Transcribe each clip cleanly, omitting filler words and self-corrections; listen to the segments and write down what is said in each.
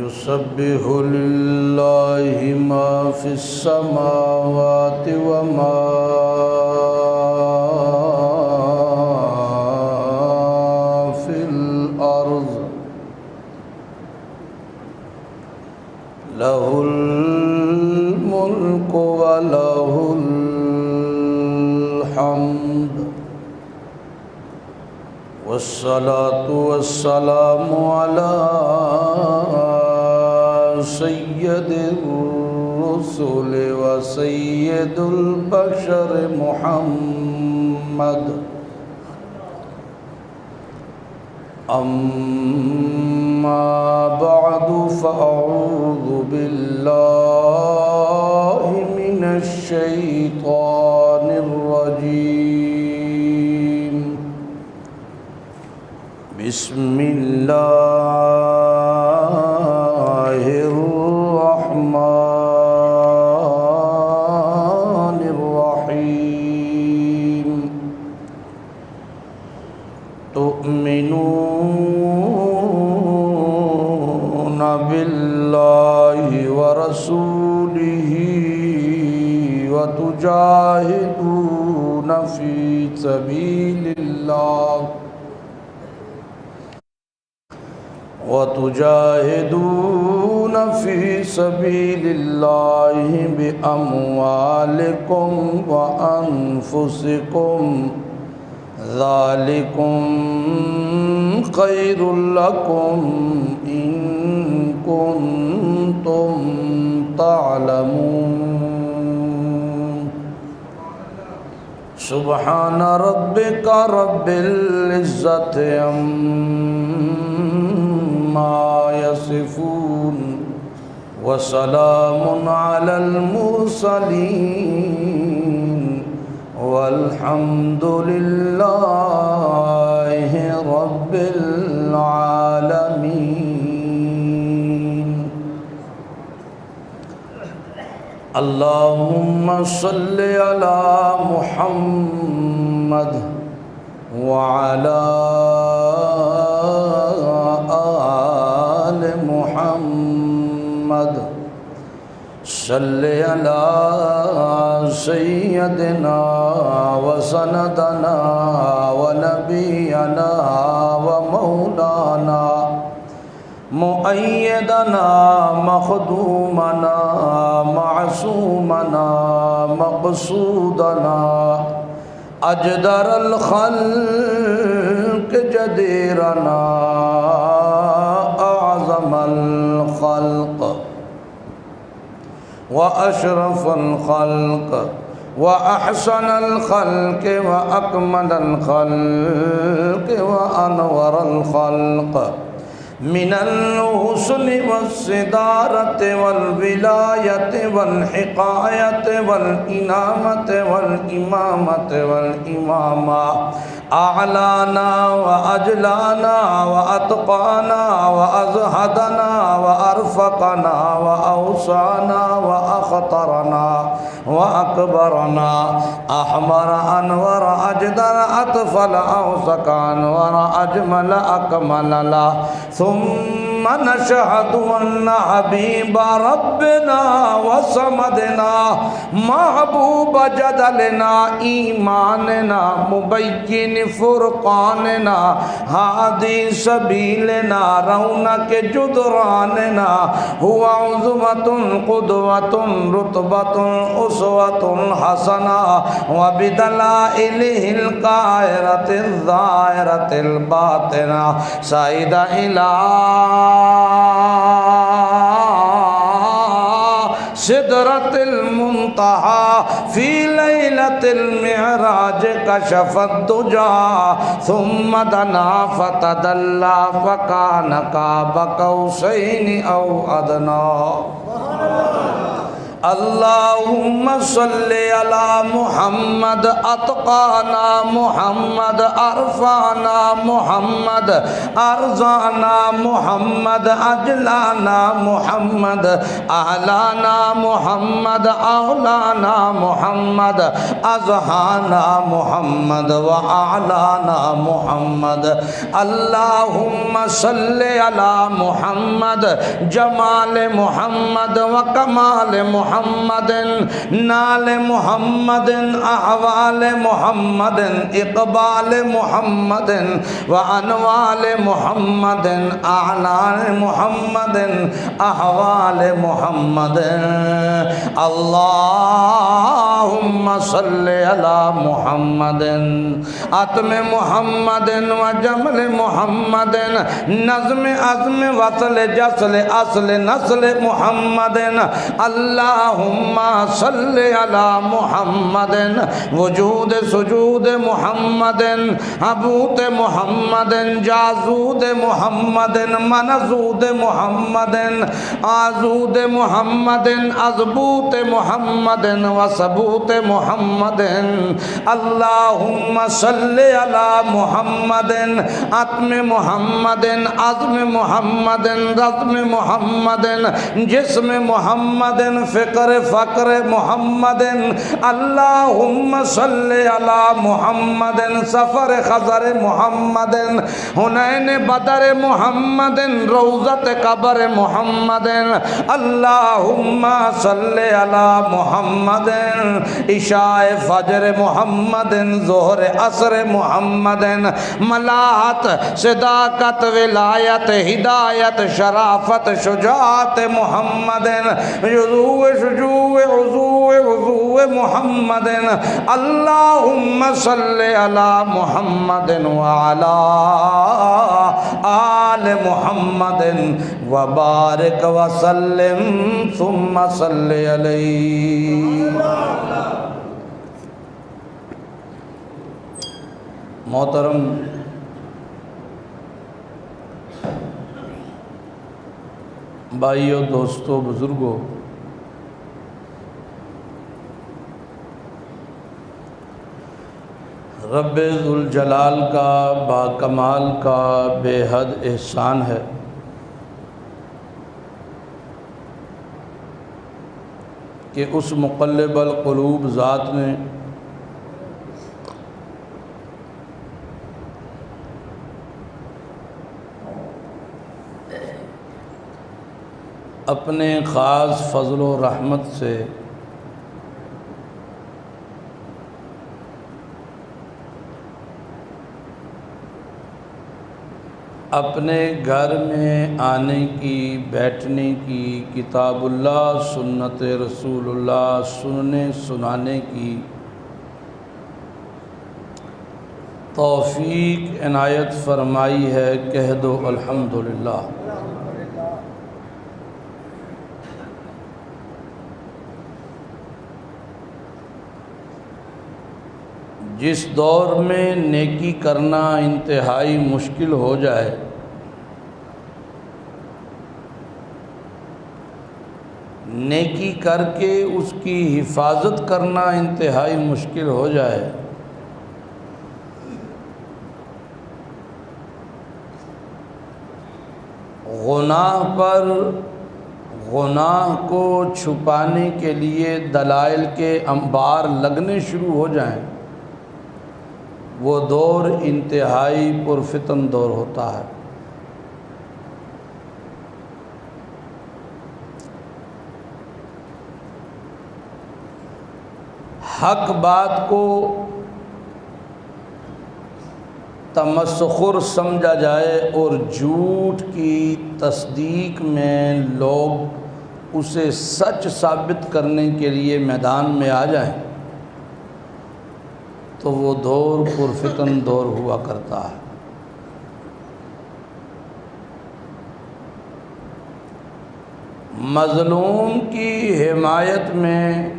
يسبح لله ما في السماوات وما في الأرض له الملك وله الحمد والصلاة والسلام على سيد الرسل وسيد البشر محمد أما بعد فأعوذ بالله من الشيطان الرجيم بسم الله الرحمن الرحيم تؤمنون بالله ورسوله وتجاهدون في سبيل الله بأموالكم وأنفسكم ذلكم خير لكم إن كنتم تعلمون سبحان ربك رب العزة عما يصفون وسلام على المرسلين والحمد لله رب العالمين اللهم صل على محمد وعلى آل محمد صل على سيدنا وسندنا ونبينا ومولانا مؤيدنا مخدومنا معصومنا مقصودنا أجدر الخلق جديرنا أعظم الخلق وأشرف الخلق وأحسن الخلق وأكمل الخلق وأنور الخلق من الحسن والصدارة والولاية والحقاية والإنامة والإمامة والإمامة أعلانا وأجلانا وأتقانا وأزهدنا وأرفقنا وأوصانا وأخطرنا وأكبرنا أحمر أنور أجدر أطفل أوسك أنور أجمل أكمل لا ثم نشهد أن حبيب ربنا وصمدنا محبوب جدلنا إيماننا مبين فرقاننا هادي سبيلنا رونق جدراننا هو عظمة قدوة رتبة أسوة حسنة وبدلائله القاهرة الظاهرة الباطنة سيد إلى سدرة المنتهى في ليلة المعراج كشف الدجى ثم دنا فتدلى فكان قاب قوسين أو أدنى اللہم صلی علی محمد اتقانا محمد ارفعنا محمد ارزانا محمد اجلانا محمد اعلانا محمد اولانا محمد ازہانا محمد واعلانا محمد اللہم صلی علی محمد جمال محمد وکمال محمد نال محمد احوال محمد اقبال محمد وانوال محمد اعلان محمد احوال محمد اللہم صلی علی محمد عتم محمد وجمل محمد نظم عزم وصل جسل اصل نسل محمد اللہم صلی علی محمد وجود سجود محمد حبوت محمد جازود محمد منزود محمد آزود محمد اضبوط محمد وثبوت محمد اللہم صلی علی محمد عتم محمد عزم محمد رزم محمد جسم محمد فکر فقر محمد اللہم صلی علی محمد سفر خضر محمد حنین بدر محمد روضت قبر محمد اللہم صلی علی محمد عشاء فجر محمد ظہر عصر محمد ملاحت صداقت ولایت ہدایت شرافت شجاعت محمد یضوع شجوع عضوع وضوع محمد اللہم صلی علی محمد وعلی آل محمد وبارک وسلم ثم صلی علیہ. محترم بھائیو، دوستو، بزرگو، رب ذوالجلال کا باکمال کا بے حد احسان ہے کہ اس مقلب القلوب ذات نے اپنے خاص فضل و رحمت سے اپنے گھر میں آنے کی، بیٹھنے کی، کتاب اللہ سنت رسول اللہ سننے سنانے کی توفیق عنایت فرمائی ہے. کہہ دو الحمدللہ. جس دور میں نیکی کرنا انتہائی مشکل ہو جائے، نیکی کر کے اس کی حفاظت کرنا انتہائی مشکل ہو جائے، گناہ پر گناہ کو چھپانے کے لیے دلائل کے انبار لگنے شروع ہو جائیں، وہ دور انتہائی پرفتن دور ہوتا ہے. حق بات کو تمسخر سمجھا جائے اور جھوٹ کی تصدیق میں لوگ اسے سچ ثابت کرنے کے لیے میدان میں آ جائیں تو وہ دور پرفتن دور ہوا کرتا ہے. مظلوم کی حمایت میں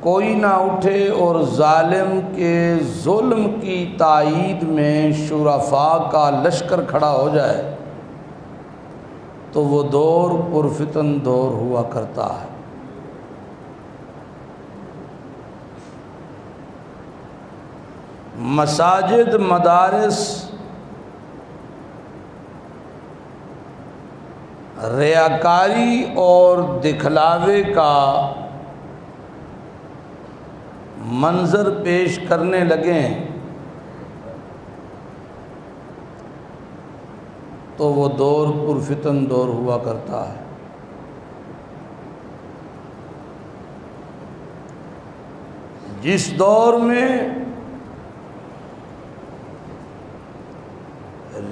کوئی نہ اٹھے اور ظالم کے ظلم کی تائید میں شرفاء کا لشکر کھڑا ہو جائے تو وہ دور پرفتن دور ہوا کرتا ہے۔ مساجد، مدارس ریاکاری اور دکھلاوے کا منظر پیش کرنے لگیں تو وہ دور پرفتن دور ہوا کرتا ہے۔ جس دور میں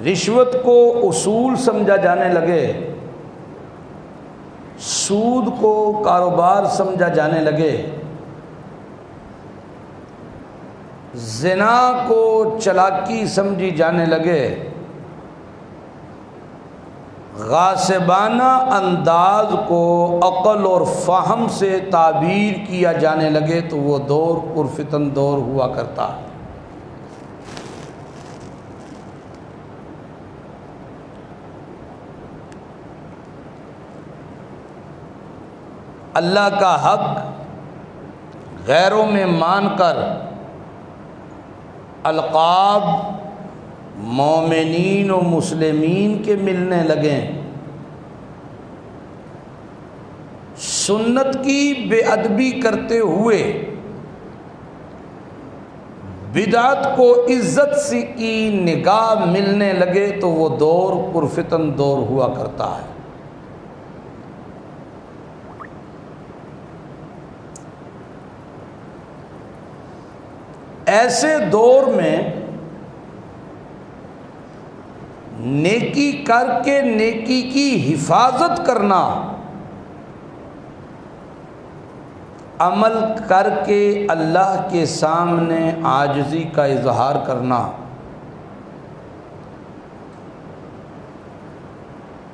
رشوت کو اصول سمجھا جانے لگے، سود کو کاروبار سمجھا جانے لگے، زنا کو چالاکی سمجھی جانے لگے، غاصبانہ انداز کو عقل اور فہم سے تعبیر کیا جانے لگے تو وہ دور پرفتن دور ہوا کرتا ہے۔ اللہ کا حق غیروں میں مان کر القاب مومنین و مسلمین کے ملنے لگیں، سنت کی بے ادبی کرتے ہوئے بدعت کو عزت سے کی نگاہ ملنے لگے تو وہ دور پرفتن دور ہوا کرتا ہے۔ ایسے دور میں نیکی کر کے نیکی کی حفاظت کرنا، عمل کر کے اللہ کے سامنے عاجزی کا اظہار کرنا،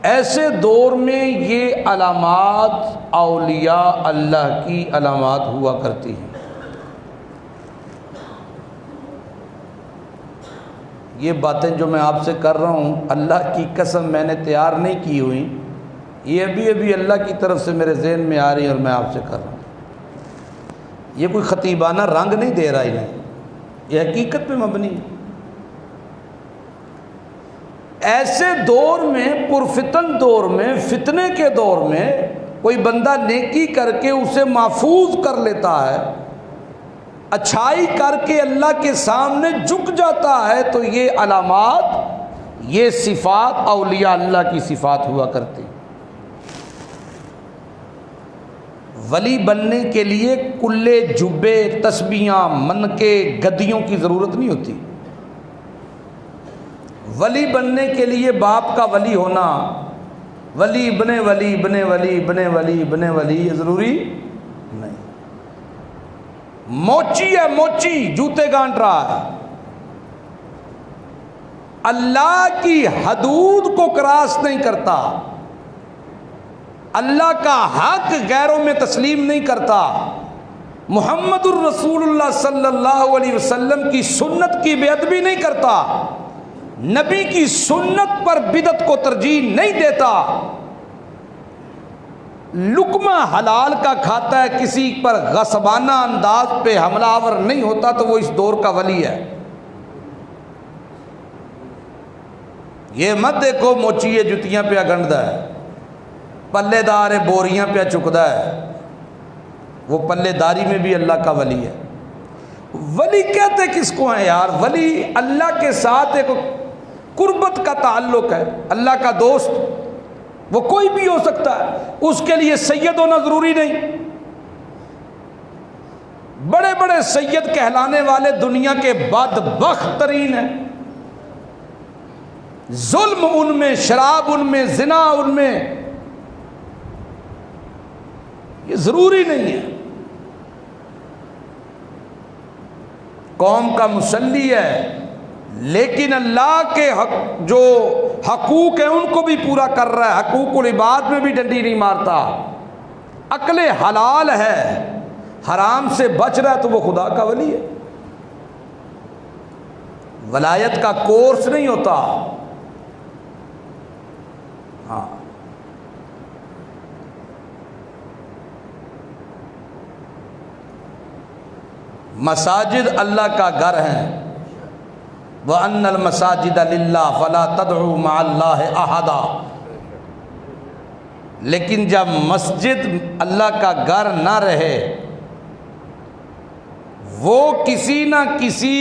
ایسے دور میں یہ علامات اولیاء اللہ کی علامات ہوا کرتی ہیں۔ یہ باتیں جو میں آپ سے کر رہا ہوں اللہ کی قسم میں نے تیار نہیں کی ہوئی، یہ ابھی اللہ کی طرف سے میرے ذہن میں آ رہی ہے اور میں آپ سے کر رہا ہوں۔ یہ کوئی خطیبانہ رنگ نہیں دے رہا ہے، یہ حقیقت پہ مبنی ہے۔ ایسے دور میں، پرفتن دور میں، فتنے کے دور میں کوئی بندہ نیکی کر کے اسے محفوظ کر لیتا ہے، اچھائی کر کے اللہ کے سامنے جھک جاتا ہے تو یہ علامات، یہ صفات اولیاء اللہ کی صفات ہوا کرتی۔ ولی بننے کے لیے کلے، جبے، تسبیحاں، منکے، گدیوں کی ضرورت نہیں ہوتی۔ ولی بننے کے لیے باپ کا ولی ہونا، ولی ابن ولی ابن ولی ابن ولی ابن ولی، یہ ضروری نہیں۔ موچی ہے، موچی جوتے گانٹ رہا ہے، اللہ کی حدود کو کراس نہیں کرتا، اللہ کا حق غیروں میں تسلیم نہیں کرتا، محمد الرسول اللہ صلی اللہ علیہ وسلم کی سنت کی بے ادبی نہیں کرتا، نبی کی سنت پر بدعت کو ترجیح نہیں دیتا، لقمہ حلال کا کھاتا ہے، کسی پر غصبانہ انداز پہ حملہ آور نہیں ہوتا تو وہ اس دور کا ولی ہے۔ یہ مت دیکھو موچیے جتیاں پہ گنڈدا ہے، پلے دار بوریاں پہ چکدا ہے، وہ پلے داری میں بھی اللہ کا ولی ہے۔ ولی کہتے کس کو ہیں یار؟ ولی اللہ کے ساتھ ایک قربت کا تعلق ہے، اللہ کا دوست، وہ کوئی بھی ہو سکتا ہے، اس کے لیے سید ہونا ضروری نہیں۔ بڑے بڑے سید کہلانے والے دنیا کے بدبخت ترین ہیں، ظلم ان میں، شراب ان میں، زنا ان میں، یہ ضروری نہیں ہے۔ قوم کا مسلی ہے لیکن اللہ کے جو حقوق ہیں ان کو بھی پورا کر رہا ہے، حقوق العباد میں بھی ڈنڈی نہیں مارتا، عقل حلال ہے، حرام سے بچ رہا ہے تو وہ خدا کا ولی ہے۔ ولایت کا کورس نہیں ہوتا، ہاں مساجد اللہ کا گھر ہیں، وَأَنَّ الْمَسَاجِدَ لِلَّهِ فَلَا تَدْعُوا مَعَ اللَّهِ أَحَدًا۔ لیکن جب مسجد اللہ کا گھر نہ رہے، وہ کسی نہ کسی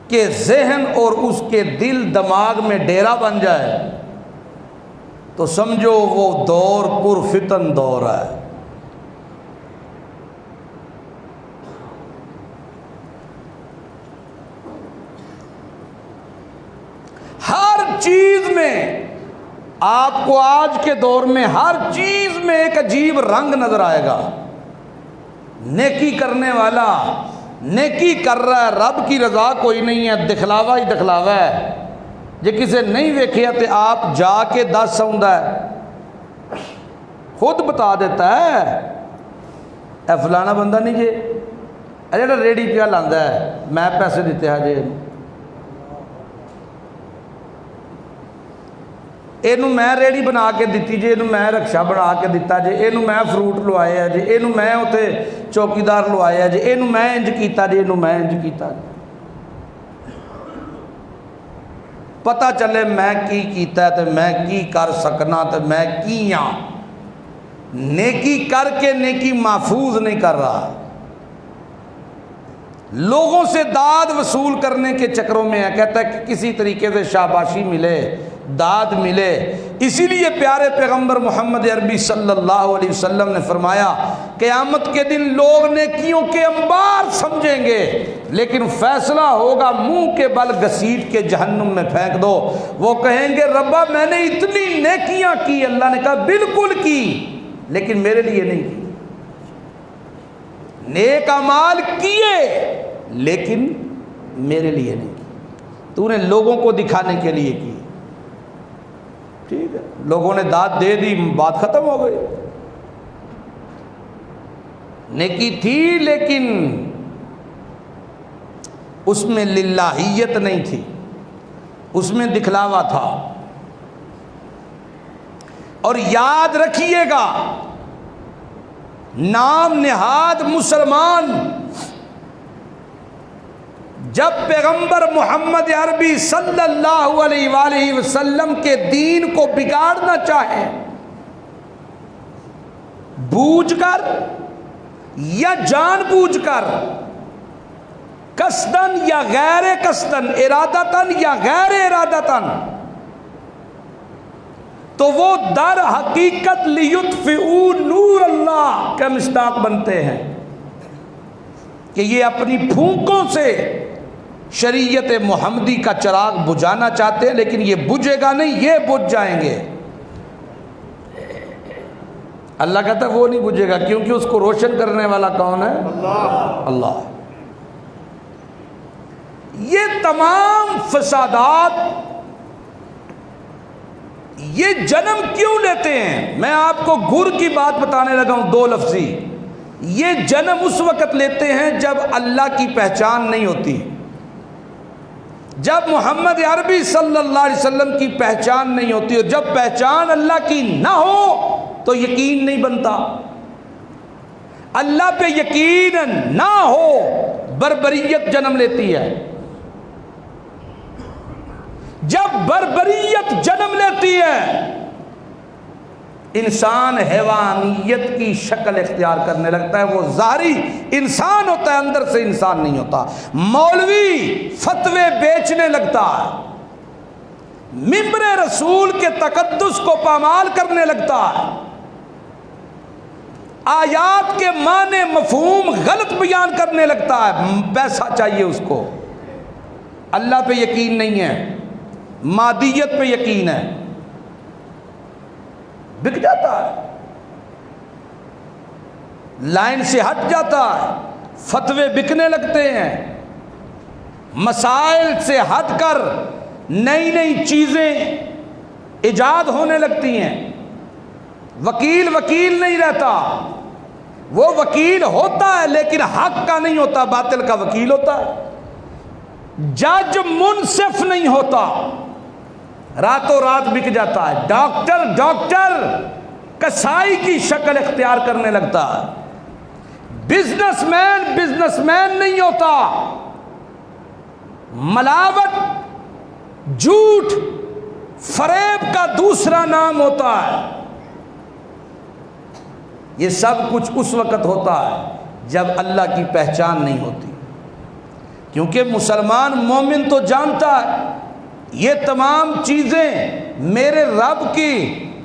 کے ذہن اور اس کے دل دماغ میں ڈیرا بن جائے تو سمجھو وہ دور پرفتن دور ہے۔ ہر چیز میں آپ کو آج کے دور میں ہر چیز میں ایک عجیب رنگ نظر آئے گا۔ نیکی کرنے والا نیکی کر رہا ہے، رب کی رضا کوئی نہیں ہے، دکھلاوا ہی دکھلاوا ہے۔ جے کسے نہیں ویکھیا تے آپ جا کے دس سوندا ہے، خود بتا دیتا ہے اے فلانا بندہ نہیں جے اے جڑا ریڑی پیا لاندا ہے، میں پیسے دیتے ہیں جے، اینو میں ریڑی بنا کے دیتی جی، اینو میں رکشا بنا کے دیتا جی، اینو میں فروٹ لوائے ہے جی، اینو میں اتنے چوکیدار لوائے ہے جی، اینو میں انج کیتا جی، اینو میں انج کیتا جی۔ پتہ چلے میں کی کیتا ہے تے میں کی کر سکنا تے میں کی ہاں، نیکی کر کے نیکی محفوظ نہیں کر رہا، لوگوں سے داد وصول کرنے کے چکروں میں ہے، کہتا ہے کہ کسی طریقے سے شاباشی ملے، داد ملے۔ اسی لیے پیارے پیغمبر محمد عربی صلی اللہ علیہ وسلم نے فرمایا قیامت کے دن لوگ نیکیوں کے انبار سمجھیں گے، لیکن فیصلہ ہوگا منہ کے بل گھسیٹ کے جہنم میں پھینک دو۔ وہ کہیں گے ربا میں نے اتنی نیکیاں کی، اللہ نے کہا بالکل کی، لیکن میرے لیے نہیں کی۔ نیک اعمال کیے لیکن میرے لیے نہیں کی، تو نے لوگوں کو دکھانے کے لیے کی۔ ٹھیک ہے، لوگوں نے داد دے دی، بات ختم ہو گئی۔ نیکی تھی لیکن اس میں للہیت نہیں تھی، اس میں دکھلاوا تھا۔ اور یاد رکھیے گا، نام نہاد مسلمان جب پیغمبر محمد عربی صلی اللہ علیہ وآلہ وسلم کے دین کو بگاڑنا چاہے، بوجھ کر یا جان بوجھ کر، قصدن یا غیر قصدن، ارادتن یا غیر ارادتن، تو وہ در حقیقت لیطفئوا نور اللہ کا مصداق بنتے ہیں کہ یہ اپنی پھونکوں سے شریعت محمدی کا چراغ بجھانا چاہتے ہیں، لیکن یہ بجھے گا نہیں، یہ بجھ جائیں گے۔ اللہ کہتا ہے وہ نہیں بجھے گا، کیونکہ اس کو روشن کرنے والا کون ہے؟ اللہ۔ یہ تمام فسادات یہ جنم کیوں لیتے ہیں؟ میں آپ کو گر کی بات بتانے لگا ہوں، دو لفظی۔ یہ جنم اس وقت لیتے ہیں جب اللہ کی پہچان نہیں ہوتی، جب محمد عربی صلی اللہ علیہ وسلم کی پہچان نہیں ہوتی، اور جب پہچان اللہ کی نہ ہو تو یقین نہیں بنتا۔ اللہ پہ یقین نہ ہو بربریت جنم لیتی ہے۔ جب بربریت جنم لیتی ہے انسان حیوانیت کی شکل اختیار کرنے لگتا ہے، وہ ظاہری انسان ہوتا ہے، اندر سے انسان نہیں ہوتا۔ مولوی فتوے بیچنے لگتا ہے، ممبر رسول کے تقدس کو پامال کرنے لگتا ہے، آیات کے معنی مفہوم غلط بیان کرنے لگتا ہے، پیسہ چاہیے اس کو، اللہ پہ یقین نہیں ہے، مادیت پہ یقین ہے، بک جاتا ہے، لائن سے ہٹ جاتا ہے، فتوے بکنے لگتے ہیں، مسائل سے ہٹ کر نئی نئی چیزیں ایجاد ہونے لگتی ہیں۔ وکیل وکیل نہیں رہتا، وہ وکیل ہوتا ہے لیکن حق کا نہیں ہوتا، باطل کا وکیل ہوتا ہے۔ جج منصف نہیں ہوتا، راتوں رات بک جاتا ہے۔ ڈاکٹر کسائی کی شکل اختیار کرنے لگتا ہے۔ بزنس مین نہیں ہوتا، ملاوٹ، جھوٹ، فریب کا دوسرا نام ہوتا ہے۔ یہ سب کچھ اس وقت ہوتا ہے جب اللہ کی پہچان نہیں ہوتی، کیونکہ مسلمان مومن تو جانتا ہے یہ تمام چیزیں میرے رب کی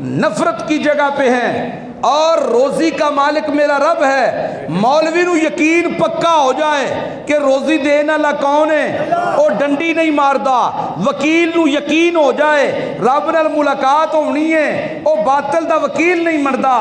نفرت کی جگہ پہ ہیں اور روزی کا مالک میرا رب ہے۔ مولوی نو یقین پکا ہو جائے کہ روزی دین والا کون ہے، وہ ڈنڈی نہیں ماردا۔ وکیل نو یقین ہو جائے رب نال ملاقات ہونی ہے، وہ باطل دا وکیل نہیں مردا۔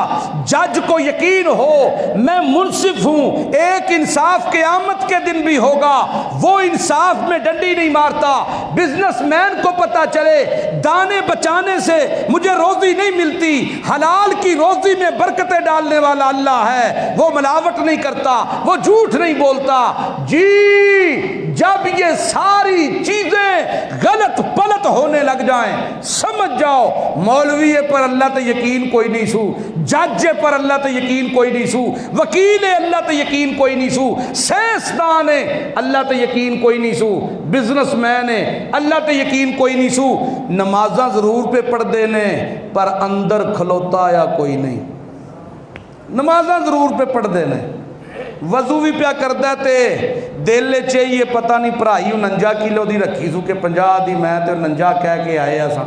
جج کو یقین ہو میں منصف ہوں، ایک انصاف قیامت کے دن بھی ہوگا، وہ انصاف میں ڈنڈی نہیں مارتا۔ بزنس مین کو پتا چلے دانے بچانے سے مجھے روزی نہیں ملتی، حلال کی روزی میں برکتیں ڈالنے والا اللہ ہے، وہ ملاوٹ نہیں کرتا، وہ جھوٹ نہیں بولتا۔ جی جب یہ ساری چیزیں غلط پلت ہونے لگ جائیں سمجھ جاؤ مولوی پر اللہ تے یقین کوئی نہیں سو، جج پر اللہ تے یقین کوئی نہیں سو، وکیل اللہ تے یقین کوئی نہیں سو، سیاستدان ہے اللہ تے یقین کوئی نہیں سو، بزنس مین ہے اللہ تے یقین کوئی نہیں سو۔ نمازاں ضرور پہ پڑھ دینے پر اندر کھلوتا یا کوئی نہیں، نمازاں ضرور پہ پڑھ دینے، وضو بھی پیا کردا تے دل چاہیے پتہ نہیں پڑھائی 49 کلو دی رکھی سو کہ 50 دی میں تے 49 کہہ کے آئے اساں،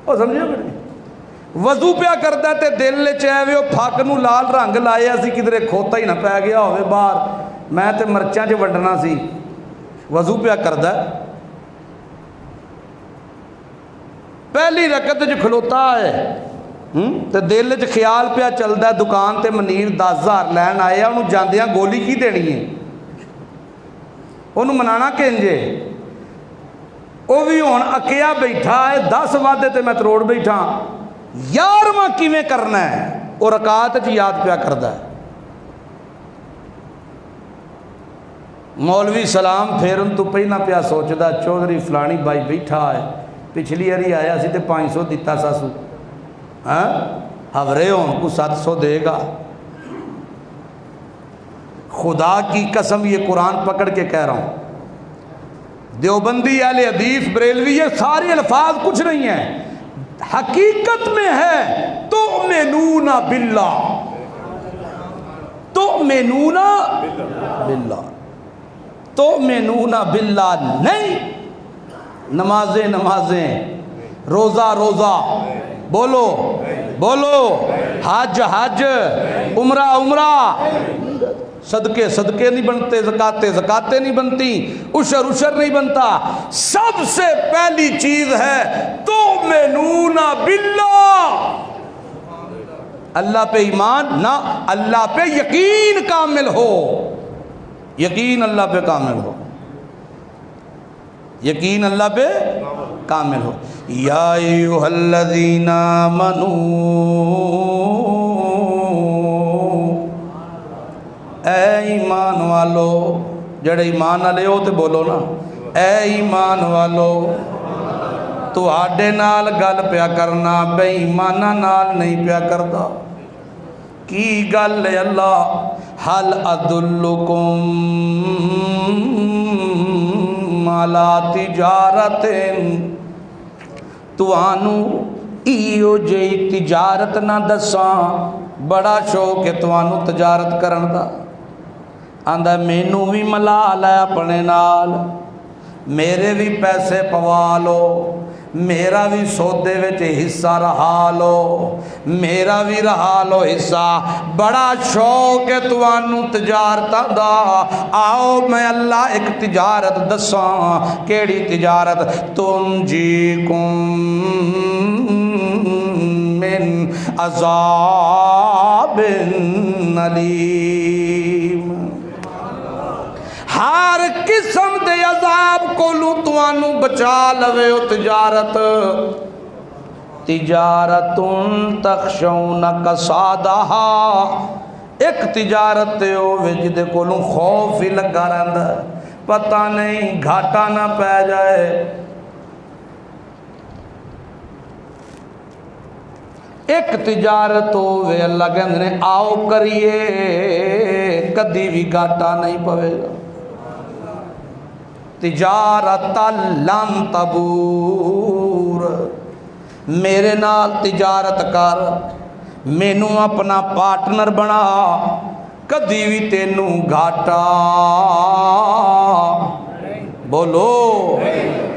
او سمجھو کہ نہیں؟ وضو پیا کردا تے دل چاہے وہ پھک نو لال رنگ لائے اسی کدھرے کھوتا ہی نہ پی گیا ہوئے باہر، میں تے مرچاں چ ونڈنا سی، وضو پیا کردا پہلی رکعت جو کھلوتا ہے تے دل چ خیال پیا چلدا ہے دکان تے منیر 10,000 لین آیا، انہوں جاندیاں گولی کی دینی ہے، انہوں منانا کنجے، وہ بھی ہون اکیا بیٹھا ہے 10 وعدے تے میں تروڑ بیٹھا، 11واں کیویں کرنا ہے وہ رکعت چ یاد پیا کردا ہے۔ مولوی سلام پھیرن تو پہلا پیا سوچدا چودھری فلانی بھائی بیٹھا ہے، پچھلی ہری آیا سی تے 500 دیتا ساسو، ہورے ہون کو 700 دے گا۔ خدا کی قسم یہ قرآن پکڑ کے کہہ رہا ہوں، دیوبندی اہل حدیث بریلوی یہ سارے الفاظ کچھ نہیں ہیں، حقیقت میں ہے تؤمنون باللہ، تؤمنون باللہ، تؤمنون باللہ نہیں، نمازیں نمازیں، روزہ روزہ، بولو بولو، حج حج، عمرہ عمرہ، صدقے صدقے نہیں بنتے، زکاتیں زکاتیں نہیں بنتی، عشر عشر نہیں بنتا۔ سب سے پہلی چیز ہے تؤمنون باللہ، اللہ پہ ایمان نہ، اللہ پہ یقین کامل ہو، یقین اللہ پہ کامل ہو، یقین اللہ پہ کامل ہو۔ یا ایھا الذین آمنوا، اے ایمان والو، جڑے ایمان والے ہو تے بولو نا، اے ایمان والو، تو آڈے نال گل پیا کرنا، بے ایمانہ نال نہیں پیا کردا۔ کی گل ہے اللہ، حل ادلکم علی تجارت، توانو ایو جئی تجارت نہ دساں، بڑا شوق ہے توانو تجارت کرن دا، آندا مینوں بھی ملا لے اپنے نال، میرے بھی پیسے پوا لو، میرا بھی سودے وچ حصہ رہا لو، میرا بھی رہا لو حصہ، بڑا شوق ہے توانو تجارتاں دا، آؤ میں اللہ ایک تجارت دساں، کیڑی تجارت، تنجیکم من عذاب علیم، ہر قسم دے عذاب کو لو توانو بچا لوے او تجارت، تجارت تخشون کسادہا، ایک تجارت ہوے جدے کولوں خوف ہی لگا رہندا ہے، پتہ نہیں گھاٹا نہ پہ جائے۔ ایک تجارت ہوے اللہ کہندے نے آؤ کریے کدی بھی گھاٹا نہیں پوے گا تجارت لن تبور میرے نال تجارت کر مینو اپنا پارٹنر بنا کدی بھی تینو گھاٹا بولو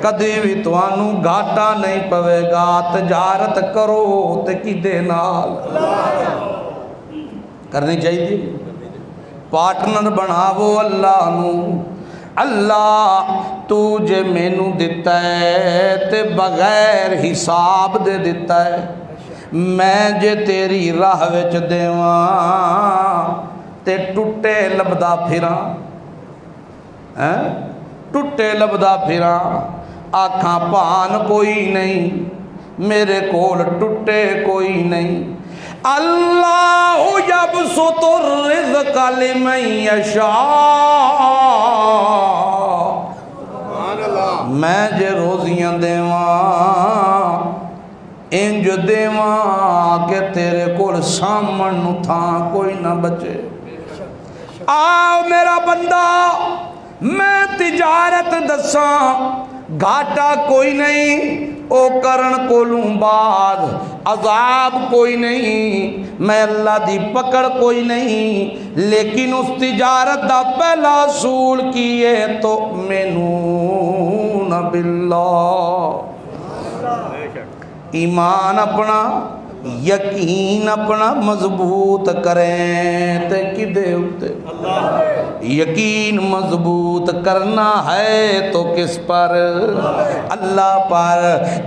کدی بھی توانو گھاٹا نہیں پوے گا تجارت کرو تے کدے نال کرنی چاہیے پارٹنر بناو اللہ نو اللہ تو جے مینو دیتا ہے تے بغیر حساب دے دیتا ہے میں جے تیری راہ وچ دیواں تے ٹوٹے لبدا پھراں ٹوٹے لبدا پھراں آکھاں پان کوئی نہیں میرے کول ٹوٹے کوئی نہیں اللہ یبسط الرزق لمن یشاء میں جے روزیاں دیواں انج دیواں کہ تیرے کول سامن نو تھاں کوئی نہ بچے آؤ میرا بندہ میں تجارت دساں گھاٹا کوئی نہیں او کرن کولوں بعد عذاب کوئی نہیں میں اللہ دی پکڑ کوئی نہیں لیکن اس تجارت دا پہلا اصول کیے تؤمنون باللہ ایمان اپنا یقین اپنا مضبوط کریں تے کدے ہوتے یقین مضبوط کرنا ہے تو کس پر اللہ پر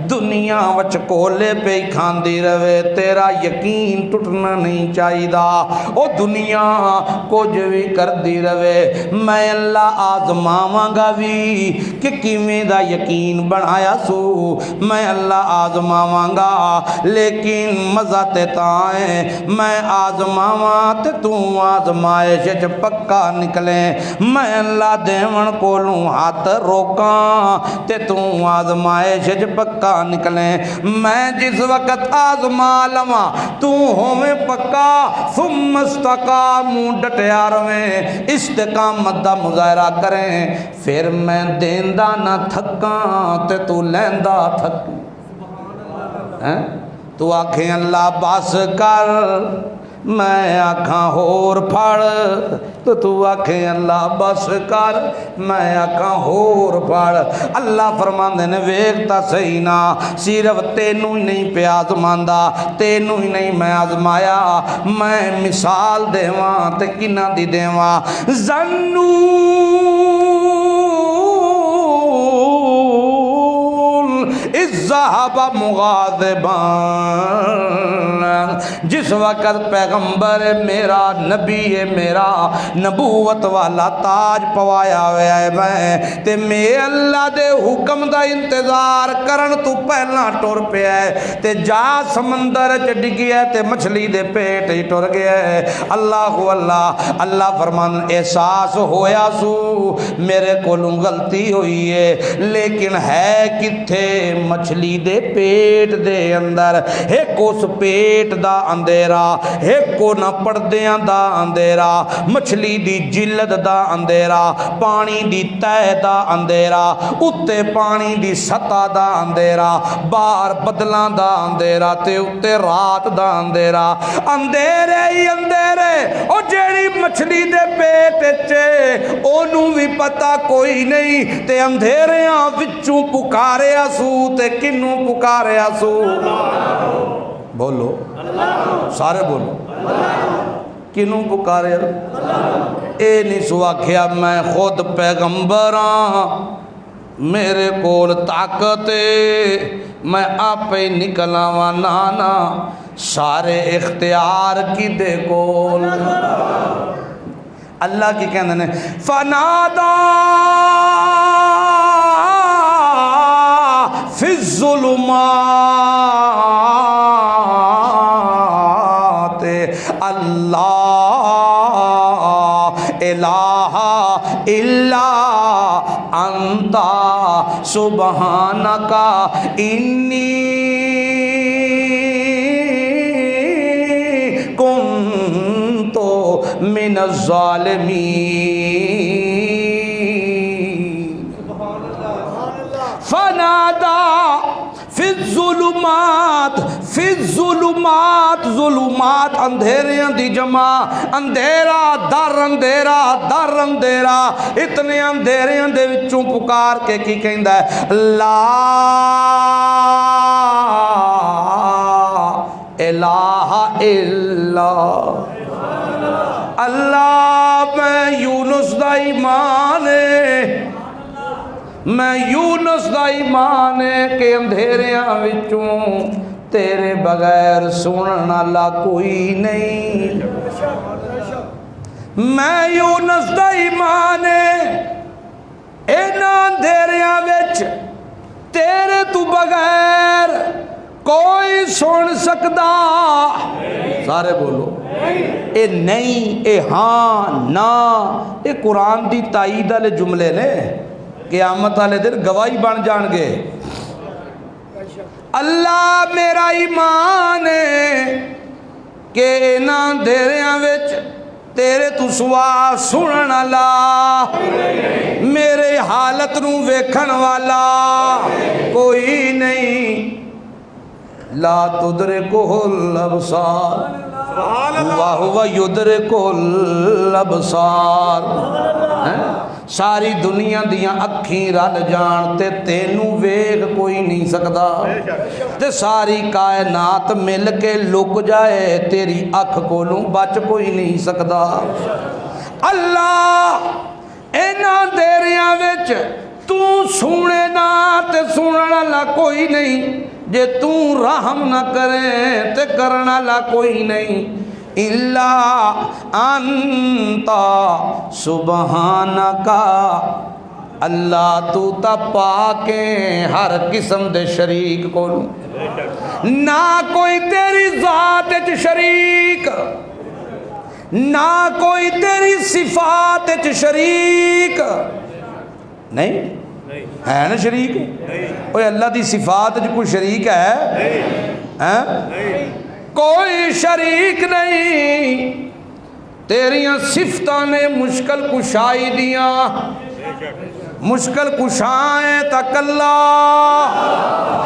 دنیا وچ کولے پہ کھاندی رہے تیرا یقین ٹوٹنا نہیں چاہیے او دنیا کچھ بھی کر دی رہے میں اللہ آزماواں گا بھی کہ کیویں دا یقین بنایا سو میں اللہ آزماواں گا لیکن مزہ تے تائیں میں آزماواں تے تو آزمائش وچ پکا نکلے میں اللہ دیون کولوں ہاتھ روکاں تے تو آزمائش وچ پکا نکلے میں جس وقت آزما لواں تو ہوویں پکا ثم استقاموا ڈٹیا رہیں استقامت دا مظاہرہ کریں پھر میں دیندا نہ تھکاں تے تو لیندا تھک تو آکھیں اللہ بس کر میں آکھاں ہور پھڑ تو آکھیں اللہ بس کر میں آکھاں ہور پھڑ اللہ فرماندے نے ویکھتا صحیح نہ صرف تینوں ہی نہیں پہ آزماندا تینوں ہی نہیں میں آزمایا میں مثال دیواں تے کنہ دی دیواں اذ ذهب مغاضبا جس وقت پیغمبر میرا نبی میرا نبوت والا تاج پوایا ہویا ہے میں تے میں اللہ دے حکم دا انتظار کرن تو پہلا ٹر پیا ہے تے جا سمندر چ ڈگیا تے مچھلی دے پیٹ ہی ٹر گیا ہے اللہ اللہ فرمان احساس ہویا سو میرے کولوں غلطی ہوئی ہے لیکن ہے کتھے مچھلی دے پیٹ دے اندر ایک اس پیٹ دا اندھیرا ایک کو نہ پردیاں دا اندھیرا مچھلی دی جلد دا اندھیرا پانی دی تہ دا اندھیرا اتے پانی دی سطح دا اندھیرا باہر بدلاں دا اندھیرا تے اتے رات دا اندھیرا اندھیرے ہی اندھیرے او جیڑی مچھلی دے پیٹ چے اونوں بھی پتہ کوئی نہیں تے اندھیریاں وچوں پکارے سو تے کنوں پکارے سو بولو سارے بولو کنوں پکارے اے نہیں سو آکھیا میں خود پیغمبر ہاں میرے کول طاقت میں آپ ہی نکلاواں نانا سارے اختیار کی دے کول اللہ کی کہنے نے فنادا فی الظلمات اللہ الہ الا انت سبحانک انی من الظالمین فنادا فی الظلمات ظلمات اندھیریاں دی جمع اندھیرا در اندھیرا اتنے اندھیریاں دے وچوں پکار کے کی کہندا ہے لا الہ الا اللہ میں یونس دا ایمان ہے کہ اندھیریاں وچوں تیرے بغیر سنن والا کوئی نہیں میں یونس دا ایمان ہے انہاں اندھیریاں وچ تیرے تو بغیر کوئی سن سکدا سارے بولو اے نہیں اے ہاں نہ اے قرآن دی تائید والے جملے نے قیامت والے دن گواہی بن جان گے اللہ میرا ایمان ہے کہ انہاں اندھیریاں وچ تیرے تو سوا سنن والا میرے حالت نو ویکھن والا کوئی نہیں لا تدرکہ الابصار وہو یدرک الابصار ساری دنیا دیاں اکھیں رل جان تے تینوں ویکھ کوئی نہیں سکدا تے ساری کائنات مل کے لک جائے تیری اکھ کولوں بچ کوئی نہیں سکدا اللہ انہاں دیریاں وچ تو سونے نہ تے سنن والا کوئی نہیں جے تو رحم نہ کرے تے کرن والا کوئی نہیں الا انتا سبحانکا اللہ تو تا پاکے ہر قسم دے شریک کو نہ کوئی تیری ذات وچ شریک نہ کوئی تیری صفات وچ شریک نہیں ہے نا شریک اوہ اللہ دی صفات وچ کوئی شریک ہے کوئی شریک نہیں تیریاں صفتاں نے مشکل کشائی دیاں مشکل کشائیں تک اللہ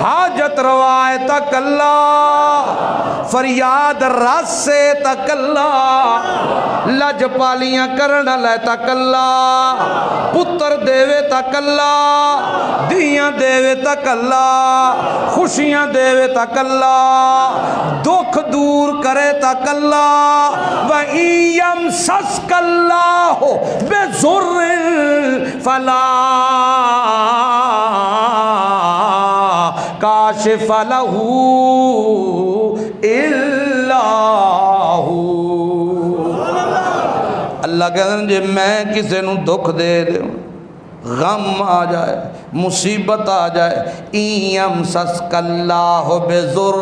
حاجت روائے تک اللہ فریاد رس سے تک اللہ لج پالیاں کرنا لے تک اللہ پتر دیوے تک اللہ دیاں دیوے تک اللہ خوشیاں دیوے تک اللہ دکھ دور کرے تک اللہ وَإِن يَمْسَسْكَ اللَّهُ بِضُرٍّ فَلَا کاشف لہ الا ہو اللہ کہتے ہیں جے میں کسی نو دکھ دے دوں غم آ جائے مصیبت آ جائے یمسسک اللہ بضر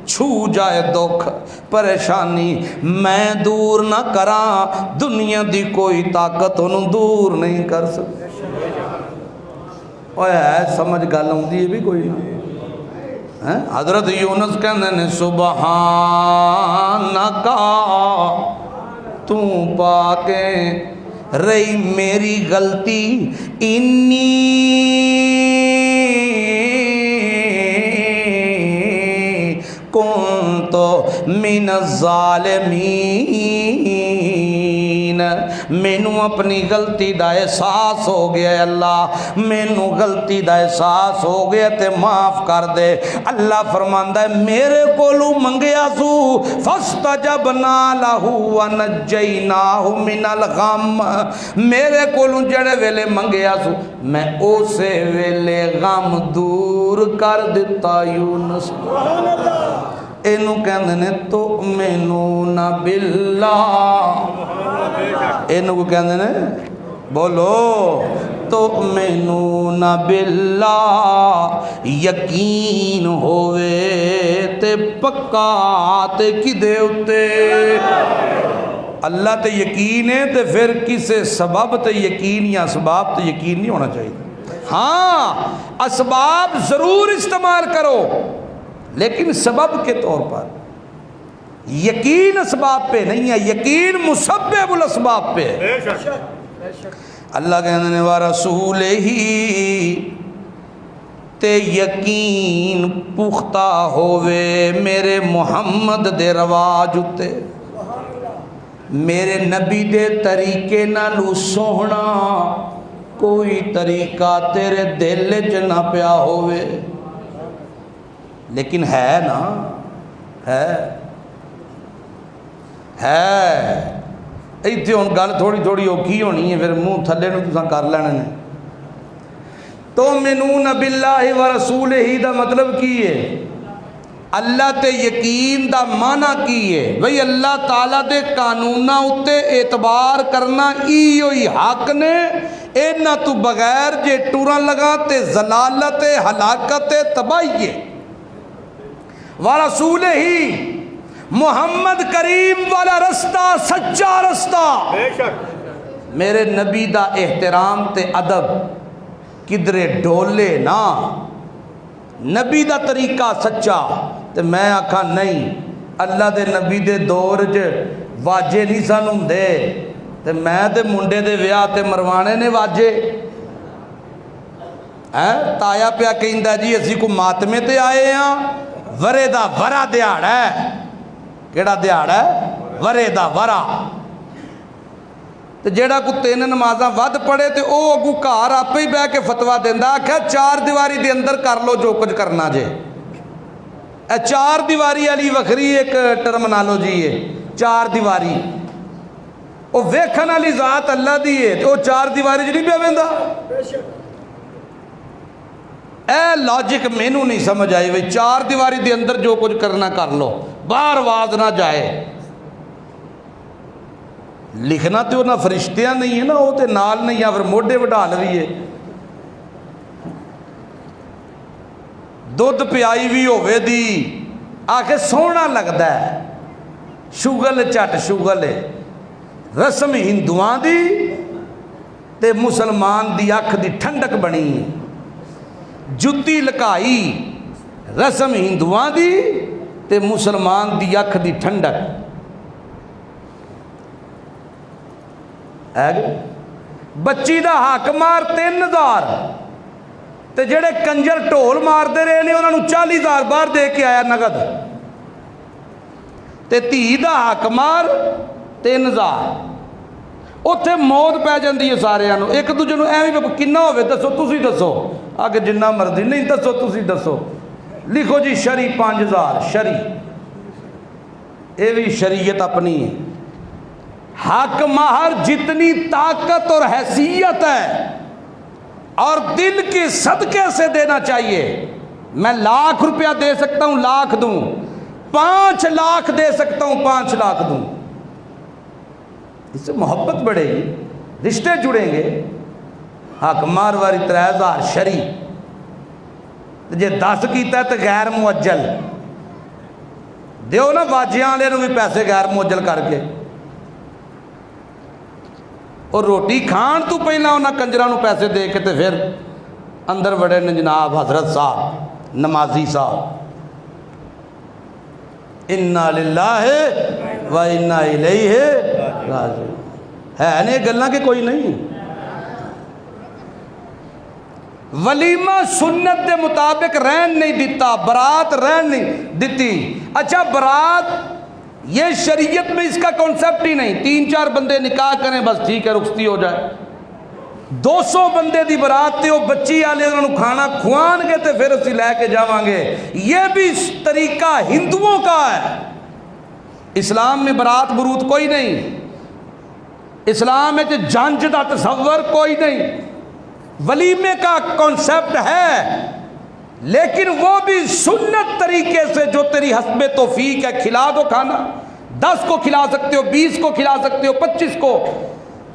چھو جائے دکھ پریشانی میں دور نہ کراں دنیا دی کوئی طاقت انہوں دور نہیں کر سکتی اوہ ہے سمجھ گل ہوندی ہے بھی کوئی نہ حضرت یونس کہندے نے سبحانکا تو پاکے رہی میری غلطی انی کنت من الظالمین مینوں اپنی غلطی دا احساس ہو گیا ہے اللہ مینوں غلطی دا احساس ہو گیا تے معاف کر دے اللہ فرماندا ہے میرے کولوں منگیا سو فاستجبنا لہ ونجیناہ من الغم میرے کولوں جڑے ویلے منگیا سو میں اسے ویلے غم دور کر دیتا یونس اینو کہندے نے تؤمنون باللہ اینو کو کہندے نے بولو تؤمنون باللہ یقین ہوئے تے پکا تے کدے ہوتے اللہ تے یقین ہے تے پھر کسے سبب تے یقین یا اسباب تے یقین نہیں ہونا چاہیے ہاں اسباب ضرور استعمال کرو لیکن سبب کے طور پر یقین اسباب پہ نہیں ہے، یقین مسبب الاسباب پہ ہے۔ اللہ کہندے نے وَرَسُولِهِ تے یقین پختہ ہووے میرے محمد دے رواج اتے، میرے نبی دے طریقے نالو سوہنا کوئی طریقہ تیرے دل چ نہ پیا ہووے، لیکن ہے نا، ہے ایتھے ہن گل تھوڑی تھوڑی اوکھی ہونی ہے، پھر منہ تھلے نو تساں کر لینے نے۔ تؤمنون باللہ ورسولہ دا مطلب کی ہے؟ اللہ تے یقین دا معنی کی ہے؟ بھئی اللہ تعالیٰ دے قانونہ اتے اعتبار کرنا ہوئی حق نے، اینا تو بغیر جے ٹورا لگا تے ضلالت ہلاکت تباہی ہے۔ ورسولہ محمد کریم والا رستہ سچا رستہ، میرے نبی دا احترام تے ادب کدرے ڈولے نا، نبی دا طریقہ سچا تے میں آکھا نہیں اللہ دے نبی دے دور چ واجے نہیں سن ہوندے تے میں تے منڈے دے ویاہ تے مروانے نے واجے، تایا پیا کہندا جی اسی کو ماتمے تے آئے ہاں، ورے دا ورا دیہاڑا ہے، کیڑا دیہاڑا ہے؟ ورے دا ورا، تے جیڑا کو 3 نمازاں ود پڑے تے او اگو گھر آپے ہی بہ کے فتوا دیندا، آکھیا 4 دیواری دے اندر کر لو جو کچھ کرنا جے۔ اے 4 دیواری والی وکھری ایک ٹرمنالوجی ہے، 4 دیواری او ویکھن والی ذات اللہ دی ہے تے او 4 دیواری چ نہیں پیا ویندا۔ اے لاجک مینوں نہیں سمجھ آئی، وے 4 دیواری دے اندر جو کچھ کرنا کر لو، باہر آواز نہ جائے۔ لکھنا تو نہ فرشتیاں نہیں ہے نا، وہ تے نال نہیں ہے، پھر موڈے وڈا لویے دودھ پیائی بھی ہووے دی آکھے سونا لگدا ہے، شگل چٹ شگل ہے، رسم ہندوان دی تے مسلمان دی اکھ دی ٹھنڈک بنی، جتی لکائی رسم ہندوان دی تے مسلمان دی اکھ دی ٹھنڈک۔ بچی دا حق مار 3000 تے جڑے کنجر ٹول مار دے رہے نے انہوں نے 40,000 باہر دے کے آیا نگد، تے دھی دا حق مار 3000، اتھے موت پہ جاندی ہے سارے انہوں، ایک دوجہ نو ایویں کنا ہوئے دسو تسی دسو، آگے جنہ مرضی نہیں دسو تسی دسو، لکھو جی شری 5000 شری، اے بھی شریعت اپنی ہے۔ حق مہر جتنی طاقت اور حیثیت ہے اور دل کے صدقے سے دینا چاہیے، میں 1,00,000 روپیہ دے سکتا ہوں 1,00,000 دوں، 5 لاکھ دے سکتا ہوں 5 لاکھ دوں، اس سے محبت بڑھے گی، رشتے جڑیں گے۔ حق مار واری 3000 شری، جے 10 کیتا ہے تو غیر معجل دیو نا، واجیاں والے نو بھی پیسے غیر معجل کر کے، اور روٹی کھان تو پہلا انہاں کنجراں نو پیسے دے کے تے پھر اندر وڑے نے جناب حضرت صاحب نمازی صاحب، انا للہ و انا الیہ راجعون، ہے نہیں گلاں کہ کوئی نہیں۔ ولیمہ سنت دے مطابق رہن نہیں دیتا، برات رہن نہیں دیتی۔ اچھا برات یہ شریعت میں اس کا کانسیپٹ ہی نہیں، 3-4 بندے نکاح کریں بس ٹھیک ہے رخصتی ہو جائے، 200 بندے دی برات تے وہ بچی والے انہوں کھانا کھوان گے تے پھر اسی لے کے جاواں گے، یہ بھی طریقہ ہندوؤں کا ہے۔ اسلام میں برات بروت کوئی نہیں، اسلام میں جنج دا تصور کوئی نہیں، ولیمے کا کانسیپٹ ہے لیکن وہ بھی سنت طریقے سے جو تیری حسب توفیق ہے، کھلا دو کھانا، 10 کو کھلا سکتے ہو، 20 کو کھلا سکتے ہو، 25 کو،